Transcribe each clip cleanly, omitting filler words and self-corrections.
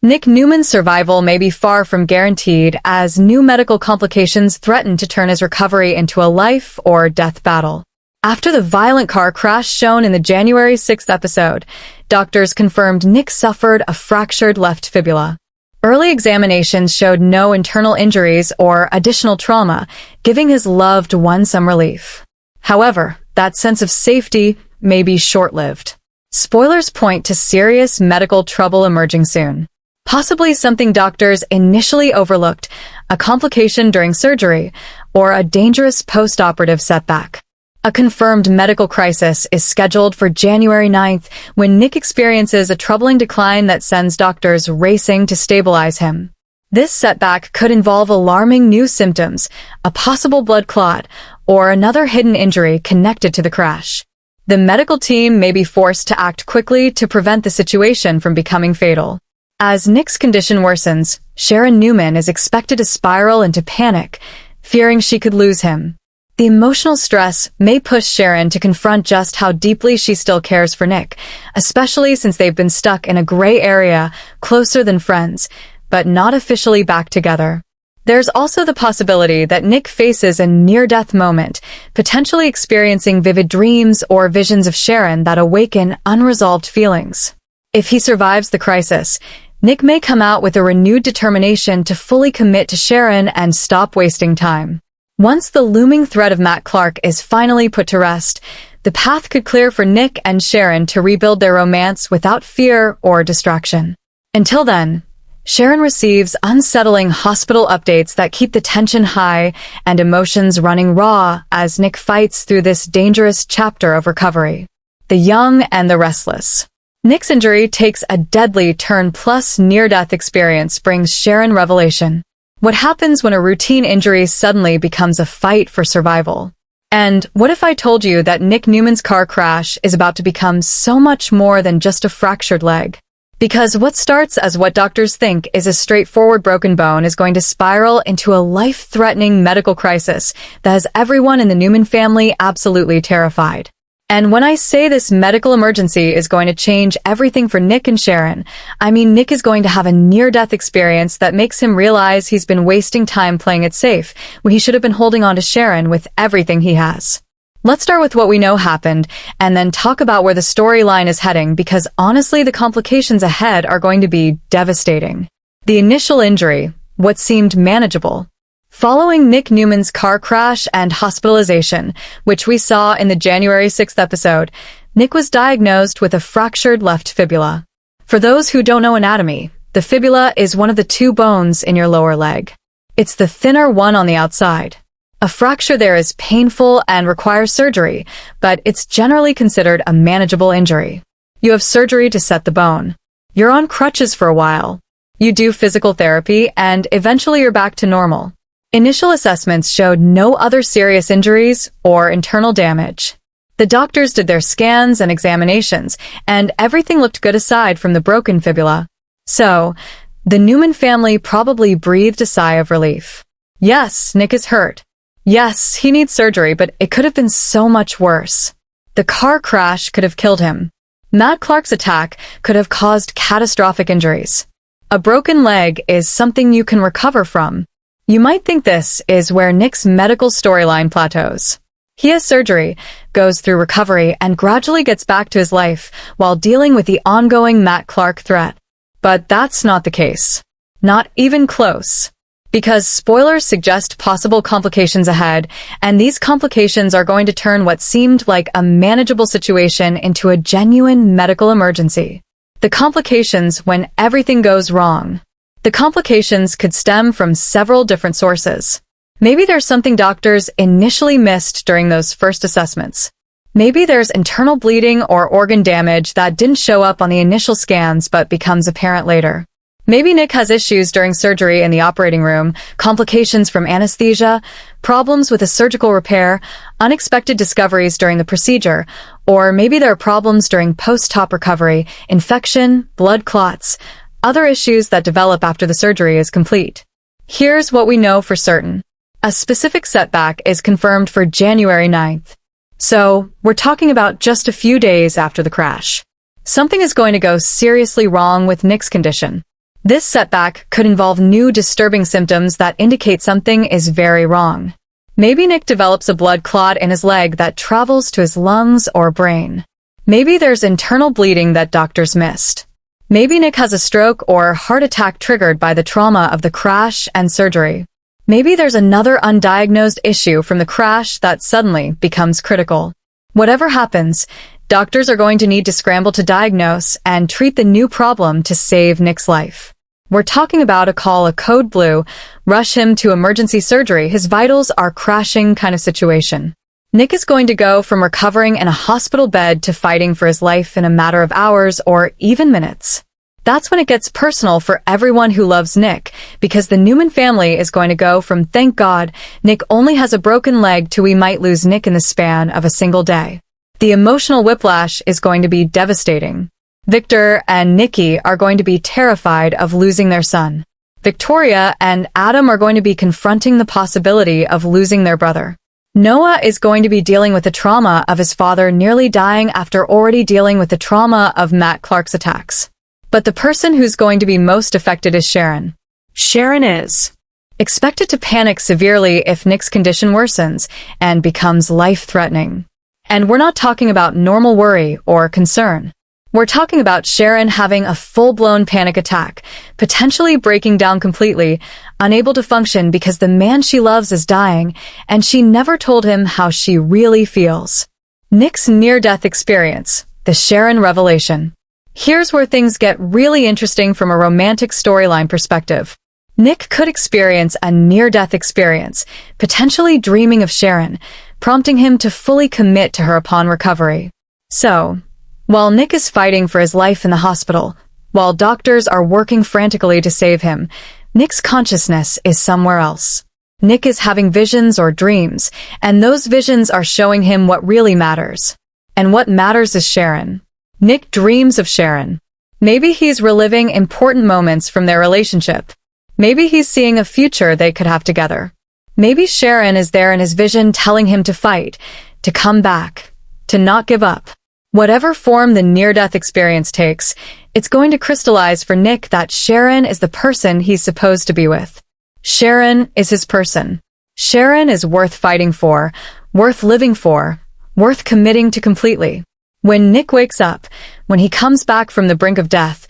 Nick Newman's survival may be far from guaranteed as new medical complications threaten to turn his recovery into a life or death battle. After the violent car crash shown in the January 6th episode, doctors confirmed Nick suffered a fractured left fibula. Early examinations showed no internal injuries or additional trauma, giving his loved one some relief. However, that sense of safety may be short-lived. Spoilers point to serious medical trouble emerging soon. Possibly something doctors initially overlooked, a complication during surgery, or a dangerous post-operative setback. A confirmed medical crisis is scheduled for January 9th when Nick experiences a troubling decline that sends doctors racing to stabilize him. This setback could involve alarming new symptoms, a possible blood clot, or another hidden injury connected to the crash. The medical team may be forced to act quickly to prevent the situation from becoming fatal. As Nick's condition worsens, Sharon Newman is expected to spiral into panic, fearing she could lose him. The emotional stress may push Sharon to confront just how deeply she still cares for Nick, especially since they've been stuck in a gray area, closer than friends, but not officially back together. There's also the possibility that Nick faces a near-death moment, potentially experiencing vivid dreams or visions of Sharon that awaken unresolved feelings. If he survives the crisis, Nick may come out with a renewed determination to fully commit to Sharon and stop wasting time. Once the looming threat of Matt Clark is finally put to rest, the path could clear for Nick and Sharon to rebuild their romance without fear or distraction. Until then, Sharon receives unsettling hospital updates that keep the tension high and emotions running raw as Nick fights through this dangerous chapter of recovery. The young and the restless. Nick's injury takes a deadly turn plus near-death experience brings Sharon revelation. What happens when a routine injury suddenly becomes a fight for survival? And what if I told you that Nick Newman's car crash is about to become so much more than just a fractured leg? Because what starts as what doctors think is a straightforward broken bone is going to spiral into a life-threatening medical crisis that has everyone in the Newman family absolutely terrified. And when I say this medical emergency is going to change everything for Nick and Sharon, I mean Nick is going to have a near-death experience that makes him realize he's been wasting time playing it safe when he should have been holding on to Sharon with everything he has. Let's start with what we know happened, and then talk about where the storyline is heading because honestly the complications ahead are going to be devastating. The initial injury, what seemed manageable. Following Nick Newman's car crash and hospitalization, which we saw in the January 6th episode, Nick was diagnosed with a fractured left fibula. For those who don't know anatomy, the fibula is one of the two bones in your lower leg. It's the thinner one on the outside. A fracture there is painful and requires surgery, but it's generally considered a manageable injury. You have surgery to set the bone. You're on crutches for a while. You do physical therapy, and eventually you're back to normal. Initial assessments showed no other serious injuries or internal damage. The doctors did their scans and examinations, and everything looked good aside from the broken fibula. So, the Newman family probably breathed a sigh of relief. Yes, Nick is hurt. Yes, he needs surgery, but it could have been so much worse. The car crash could have killed him. Matt Clark's attack could have caused catastrophic injuries. A broken leg is something you can recover from. You might think this is where Nick's medical storyline plateaus. He has surgery, goes through recovery, and gradually gets back to his life while dealing with the ongoing Matt Clark threat. But that's not the case. Not even close. Because spoilers suggest possible complications ahead, and these complications are going to turn what seemed like a manageable situation into a genuine medical emergency. The complications when everything goes wrong. The complications could stem from several different sources. Maybe there's something doctors initially missed during those first assessments. Maybe there's internal bleeding or organ damage that didn't show up on the initial scans but becomes apparent later. Maybe Nick has issues during surgery in the operating room, complications from anesthesia, problems with a surgical repair, unexpected discoveries during the procedure, or maybe there are problems during post-op recovery, infection, blood clots, other issues that develop after the surgery is complete. Here's what we know for certain. A specific setback is confirmed for January 9th. So, we're talking about just a few days after the crash. Something is going to go seriously wrong with Nick's condition. This setback could involve new disturbing symptoms that indicate something is very wrong. Maybe Nick develops a blood clot in his leg that travels to his lungs or brain. Maybe there's internal bleeding that doctors missed. Maybe Nick has a stroke or heart attack triggered by the trauma of the crash and surgery. Maybe there's another undiagnosed issue from the crash that suddenly becomes critical. Whatever happens, doctors are going to need to scramble to diagnose and treat the new problem to save Nick's life. We're talking about a call a code blue, rush him to emergency surgery, his vitals are crashing kind of situation. Nick is going to go from recovering in a hospital bed to fighting for his life in a matter of hours or even minutes. That's when it gets personal for everyone who loves Nick, because the Newman family is going to go from thank God Nick only has a broken leg to we might lose Nick in the span of a single day. The emotional whiplash is going to be devastating. Victor and Nikki are going to be terrified of losing their son. Victoria and Adam are going to be confronting the possibility of losing their brother. Noah is going to be dealing with the trauma of his father nearly dying after already dealing with the trauma of Matt Clark's attacks. But the person who's going to be most affected is Sharon. Sharon is expected to panic severely if Nick's condition worsens and becomes life-threatening. And we're not talking about normal worry or concern. We're talking about Sharon having a full-blown panic attack, potentially breaking down completely, unable to function because the man she loves is dying, and she never told him how she really feels. Nick's near-death experience, the Sharon revelation. Here's where things get really interesting from a romantic storyline perspective. Nick could experience a near-death experience, potentially dreaming of Sharon, prompting him to fully commit to her upon recovery. So, while Nick is fighting for his life in the hospital, while doctors are working frantically to save him, Nick's consciousness is somewhere else. Nick is having visions or dreams, and those visions are showing him what really matters. And what matters is Sharon. Nick dreams of Sharon. Maybe he's reliving important moments from their relationship. Maybe he's seeing a future they could have together. Maybe Sharon is there in his vision telling him to fight, to come back, to not give up. Whatever form the near-death experience takes, it's going to crystallize for Nick that Sharon is the person he's supposed to be with. Sharon is his person. Sharon is worth fighting for, worth living for, worth committing to completely. When Nick wakes up, when he comes back from the brink of death,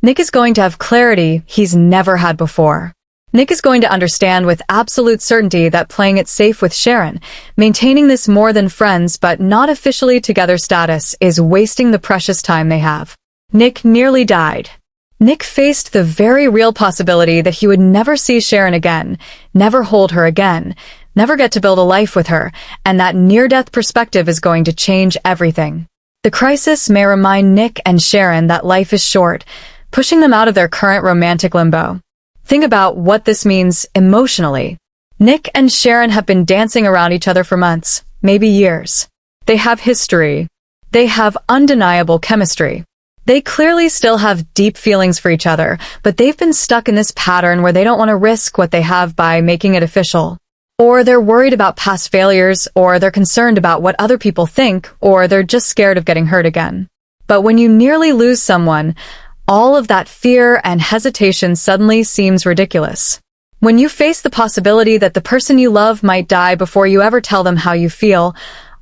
Nick is going to have clarity he's never had before. Nick is going to understand with absolute certainty that playing it safe with Sharon, maintaining this more than friends but not officially together status, is wasting the precious time they have. Nick nearly died. Nick faced the very real possibility that he would never see Sharon again, never hold her again, never get to build a life with her, and that near-death perspective is going to change everything. The crisis may remind Nick and Sharon that life is short, pushing them out of their current romantic limbo. Think about what this means emotionally. Nick and Sharon have been dancing around each other for months, maybe years. They have history. They have undeniable chemistry. They clearly still have deep feelings for each other, but they've been stuck in this pattern where they don't want to risk what they have by making it official. Or they're worried about past failures, or they're concerned about what other people think, or they're just scared of getting hurt again. But when you nearly lose someone, all of that fear and hesitation suddenly seems ridiculous. When you face the possibility that the person you love might die before you ever tell them how you feel,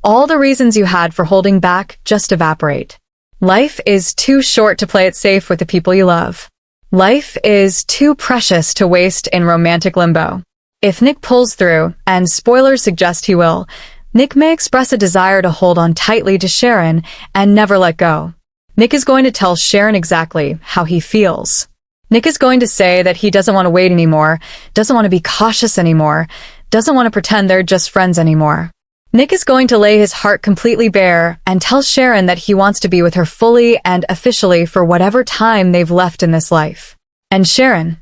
all the reasons you had for holding back just evaporate. Life is too short to play it safe with the people you love. Life is too precious to waste in romantic limbo. If Nick pulls through, and spoilers suggest he will, Nick may express a desire to hold on tightly to Sharon and never let go. Nick is going to tell Sharon exactly how he feels. Nick is going to say that he doesn't want to wait anymore, doesn't want to be cautious anymore, doesn't want to pretend they're just friends anymore. Nick is going to lay his heart completely bare and tell Sharon that he wants to be with her fully and officially for whatever time they've left in this life. And Sharon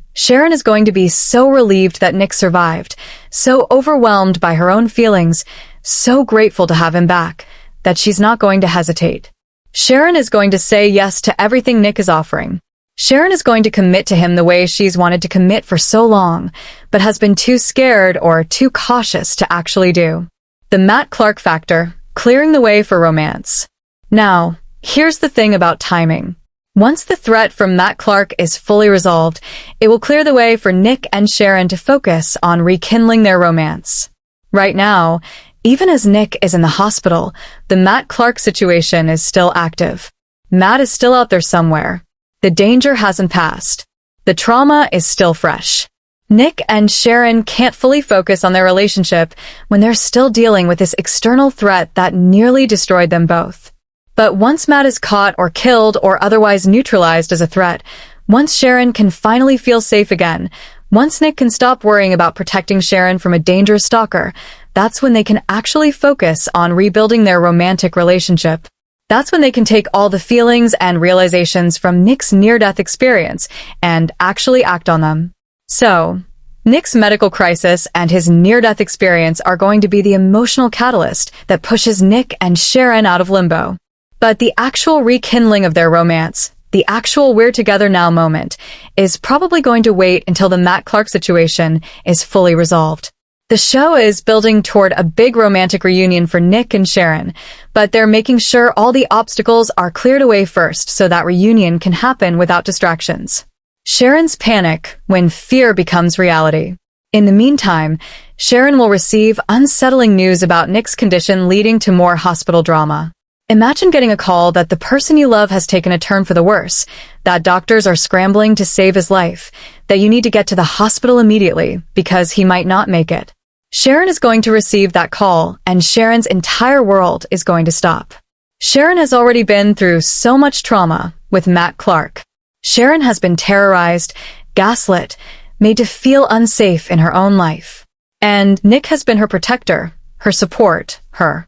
is going to be so relieved that Nick survived, so overwhelmed by her own feelings, so grateful to have him back, that she's not going to hesitate. Sharon is going to say yes to everything Nick is offering. Sharon is going to commit to him the way she's wanted to commit for so long, but has been too scared or too cautious to actually do. The Matt Clark factor, clearing the way for romance. Now, here's the thing about timing. Once the threat from Matt Clark is fully resolved, it will clear the way for Nick and Sharon to focus on rekindling their romance. Right now, even as Nick is in the hospital, the Matt Clark situation is still active. Matt is still out there somewhere. The danger hasn't passed. The trauma is still fresh. Nick and Sharon can't fully focus on their relationship when they're still dealing with this external threat that nearly destroyed them both. But once Matt is caught or killed or otherwise neutralized as a threat, once Sharon can finally feel safe again, once Nick can stop worrying about protecting Sharon from a dangerous stalker, that's when they can actually focus on rebuilding their romantic relationship. That's when they can take all the feelings and realizations from Nick's near-death experience and actually act on them. So, Nick's medical crisis and his near-death experience are going to be the emotional catalyst that pushes Nick and Sharon out of limbo. But the actual rekindling of their romance, the actual we're together now moment, is probably going to wait until the Matt Clark situation is fully resolved. The show is building toward a big romantic reunion for Nick and Sharon, but they're making sure all the obstacles are cleared away first so that reunion can happen without distractions. Sharon's panic when fear becomes reality. In the meantime, Sharon will receive unsettling news about Nick's condition, leading to more hospital drama. Imagine getting a call that the person you love has taken a turn for the worse, that doctors are scrambling to save his life, that you need to get to the hospital immediately because he might not make it. Sharon is going to receive that call, and Sharon's entire world is going to stop. Sharon has already been through so much trauma with Matt Clark. Sharon has been terrorized, gaslit, made to feel unsafe in her own life. And Nick has been her protector, her support, her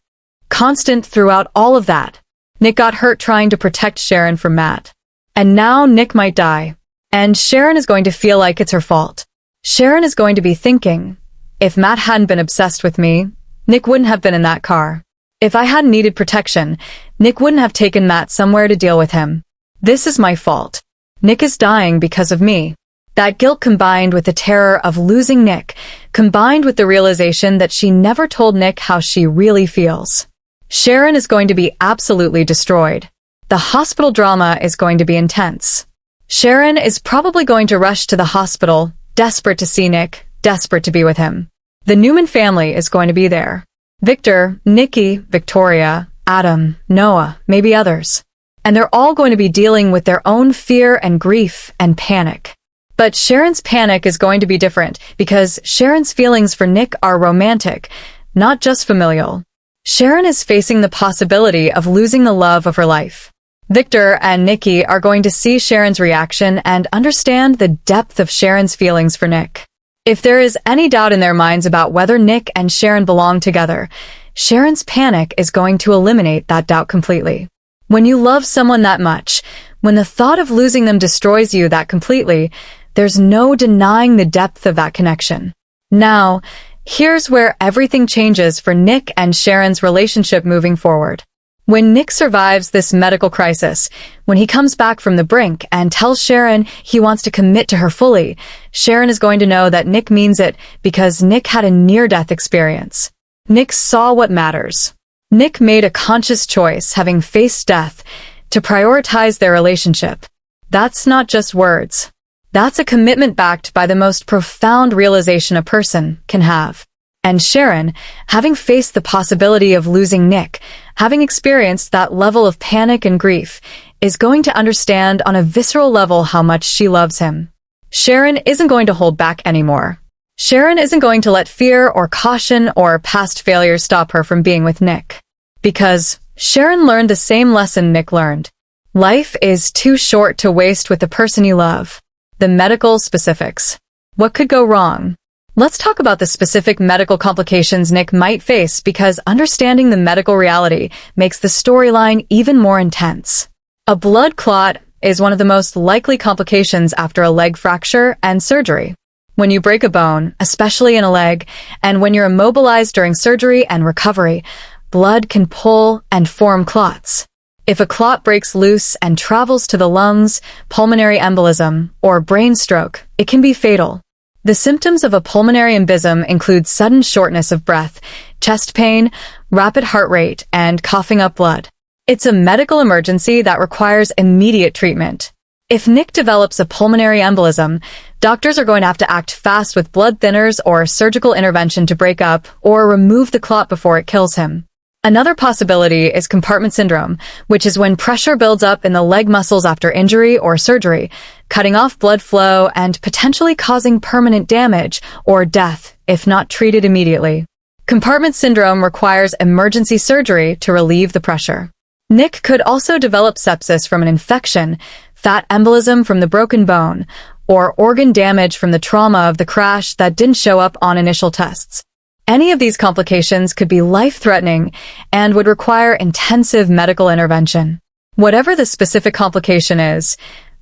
constant throughout all of that. Nick got hurt trying to protect Sharon from Matt. And now Nick might die. And Sharon is going to feel like it's her fault. Sharon is going to be thinking, if Matt hadn't been obsessed with me, Nick wouldn't have been in that car. If I hadn't needed protection, Nick wouldn't have taken Matt somewhere to deal with him. This is my fault. Nick is dying because of me. That guilt combined with the terror of losing Nick, combined with the realization that she never told Nick how she really feels. Sharon is going to be absolutely destroyed. The hospital drama is going to be intense. Sharon is probably going to rush to the hospital, desperate to see Nick, desperate to be with him. The Newman family is going to be there. Victor, Nikki, Victoria, Adam, Noah, maybe others. And they're all going to be dealing with their own fear and grief and panic. But Sharon's panic is going to be different because Sharon's feelings for Nick are romantic, not just familial. Sharon is facing the possibility of losing the love of her life. Victor and Nikki are going to see Sharon's reaction and understand the depth of Sharon's feelings for Nick. If there is any doubt in their minds about whether Nick and Sharon belong together, Sharon's panic is going to eliminate that doubt completely. When you love someone that much, when the thought of losing them destroys you that completely, there's no denying the depth of that connection. Now, here's where everything changes for Nick and Sharon's relationship moving forward. When Nick survives this medical crisis, when he comes back from the brink and tells Sharon he wants to commit to her fully, Sharon is going to know that Nick means it because Nick had a near-death experience. Nick saw what matters. Nick made a conscious choice, having faced death, to prioritize their relationship. That's not just words. That's a commitment backed by the most profound realization a person can have. And Sharon, having faced the possibility of losing Nick, having experienced that level of panic and grief, is going to understand on a visceral level how much she loves him. Sharon isn't going to hold back anymore. Sharon isn't going to let fear or caution or past failure stop her from being with Nick. Because Sharon learned the same lesson Nick learned. Life is too short to waste with the person you love. The medical specifics. What could go wrong? Let's talk about the specific medical complications Nick might face because understanding the medical reality makes the storyline even more intense. A blood clot is one of the most likely complications after a leg fracture and surgery. When you break a bone, especially in a leg, and when you're immobilized during surgery and recovery, blood can pull and form clots. If a clot breaks loose and travels to the lungs, pulmonary embolism, or brain stroke, it can be fatal. The symptoms of a pulmonary embolism include sudden shortness of breath, chest pain, rapid heart rate, and coughing up blood. It's a medical emergency that requires immediate treatment. If Nick develops a pulmonary embolism, doctors are going to have to act fast with blood thinners or surgical intervention to break up or remove the clot before it kills him. Another possibility is compartment syndrome, which is when pressure builds up in the leg muscles after injury or surgery, cutting off blood flow and potentially causing permanent damage or death if not treated immediately. Compartment syndrome requires emergency surgery to relieve the pressure. Nick could also develop sepsis from an infection, fat embolism from the broken bone, or organ damage from the trauma of the crash that didn't show up on initial tests. Any of these complications could be life-threatening and would require intensive medical intervention. Whatever the specific complication is,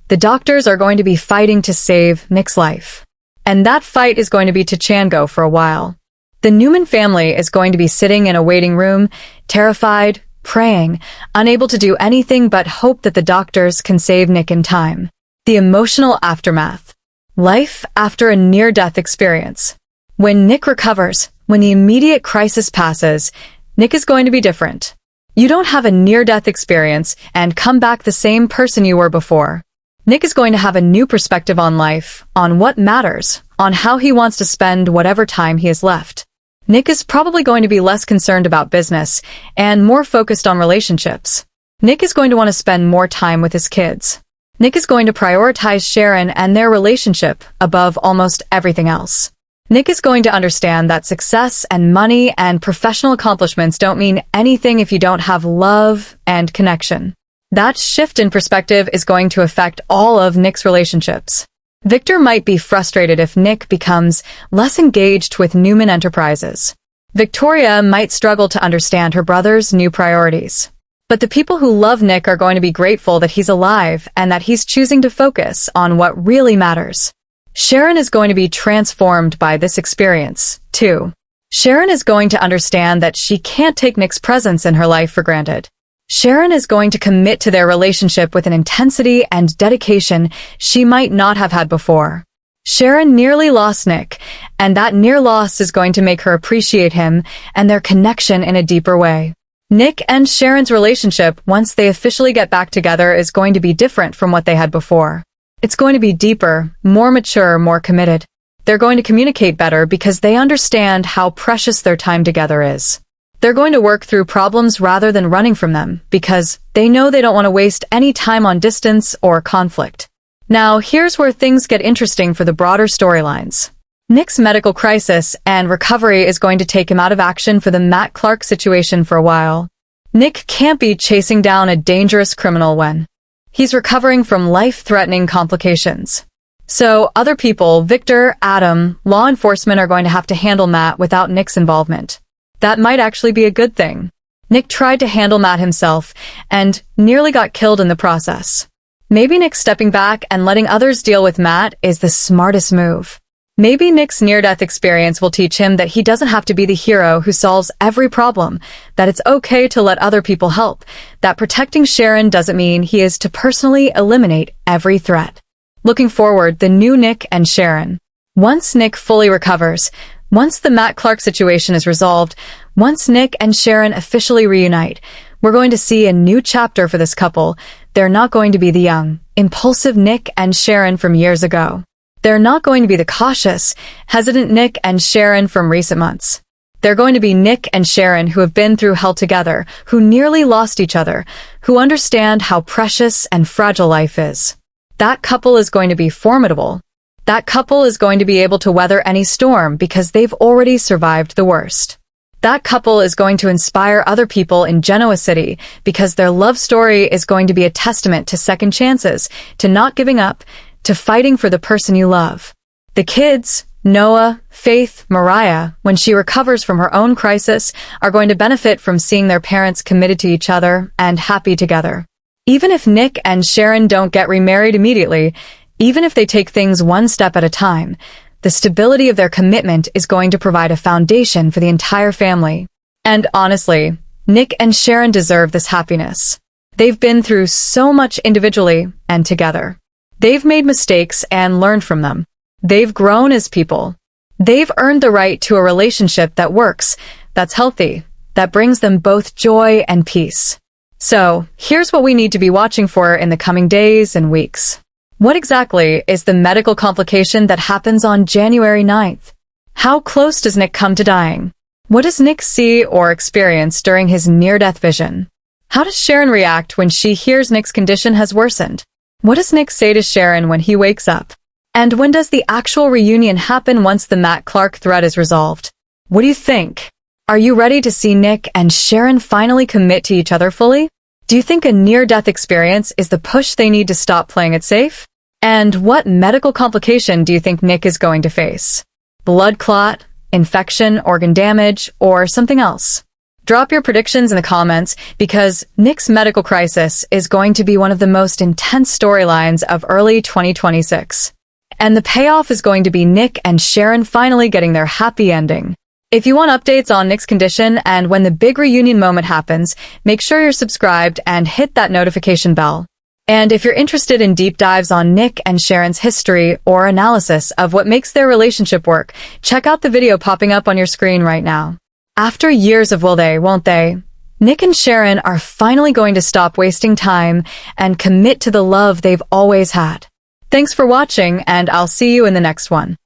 the doctors are going to be fighting to save Nick's life. And that fight is going to be Tachango for a while. The Newman family is going to be sitting in a waiting room, terrified, praying, unable to do anything but hope that the doctors can save Nick in time. The emotional aftermath. Life after a near-death experience. When Nick recovers, when the immediate crisis passes, Nick is going to be different. You don't have a near-death experience and come back the same person you were before. Nick is going to have a new perspective on life, on what matters, on how he wants to spend whatever time he has left. Nick is probably going to be less concerned about business and more focused on relationships. Nick is going to want to spend more time with his kids. Nick is going to prioritize Sharon and their relationship above almost everything else. Nick is going to understand that success and money and professional accomplishments don't mean anything if you don't have love and connection. That shift in perspective is going to affect all of Nick's relationships. Victor might be frustrated if Nick becomes less engaged with Newman Enterprises. Victoria might struggle to understand her brother's new priorities. But the people who love Nick are going to be grateful that he's alive and that he's choosing to focus on what really matters. Sharon is going to be transformed by this experience, too. Sharon is going to understand that she can't take Nick's presence in her life for granted. Sharon is going to commit to their relationship with an intensity and dedication she might not have had before. Sharon nearly lost Nick, and that near loss is going to make her appreciate him and their connection in a deeper way. Nick and Sharon's relationship, once they officially get back together, is going to be different from what they had before. It's going to be deeper, more mature, more committed. They're going to communicate better because they understand how precious their time together is. They're going to work through problems rather than running from them because they know they don't want to waste any time on distance or conflict. Now, here's where things get interesting for the broader storylines. Nick's medical crisis and recovery is going to take him out of action for the Matt Clark situation for a while. Nick can't be chasing down a dangerous criminal when he's recovering from life-threatening complications. So, other people, Victor, Adam, law enforcement are going to have to handle Matt without Nick's involvement. That might actually be a good thing. Nick tried to handle Matt himself and nearly got killed in the process. Maybe Nick stepping back and letting others deal with Matt is the smartest move. Maybe Nick's near-death experience will teach him that he doesn't have to be the hero who solves every problem, that it's okay to let other people help, that protecting Sharon doesn't mean he is to personally eliminate every threat. Looking forward, the new Nick and Sharon. Once Nick fully recovers, once the Matt Clark situation is resolved, once Nick and Sharon officially reunite, we're going to see a new chapter for this couple. They're not going to be the young, impulsive Nick and Sharon from years ago. They're not going to be the cautious, hesitant Nick and Sharon from recent months. They're going to be Nick and Sharon who have been through hell together, who nearly lost each other, who understand how precious and fragile life is. That couple is going to be formidable. That couple is going to be able to weather any storm because they've already survived the worst. That couple is going to inspire other people in Genoa City because their love story is going to be a testament to second chances, to not giving up, to fighting for the person you love. The kids, Noah, Faith, Mariah, when she recovers from her own crisis, are going to benefit from seeing their parents committed to each other and happy together. Even if Nick and Sharon don't get remarried immediately, even if they take things one step at a time, the stability of their commitment is going to provide a foundation for the entire family. And honestly, Nick and Sharon deserve this happiness. They've been through so much individually and together. They've made mistakes and learned from them. They've grown as people. They've earned the right to a relationship that works, that's healthy, that brings them both joy and peace. So, here's what we need to be watching for in the coming days and weeks. What exactly is the medical complication that happens on January 9th? How close does Nick come to dying? What does Nick see or experience during his near-death vision? How does Sharon react when she hears Nick's condition has worsened? What does Nick say to Sharon when he wakes up? And when does the actual reunion happen once the Matt Clark threat is resolved? What do you think? Are you ready to see Nick and Sharon finally commit to each other fully? Do you think a near-death experience is the push they need to stop playing it safe? And what medical complication do you think Nick is going to face? Blood clot, infection, organ damage, or something else? Drop your predictions in the comments because Nick's medical crisis is going to be one of the most intense storylines of early 2026. And the payoff is going to be Nick and Sharon finally getting their happy ending. If you want updates on Nick's condition and when the big reunion moment happens, make sure you're subscribed and hit that notification bell. And if you're interested in deep dives on Nick and Sharon's history or analysis of what makes their relationship work, check out the video popping up on your screen right now. After years of will they, won't they, Nick and Sharon are finally going to stop wasting time and commit to the love they've always had. Thanks for watching, and I'll see you in the next one.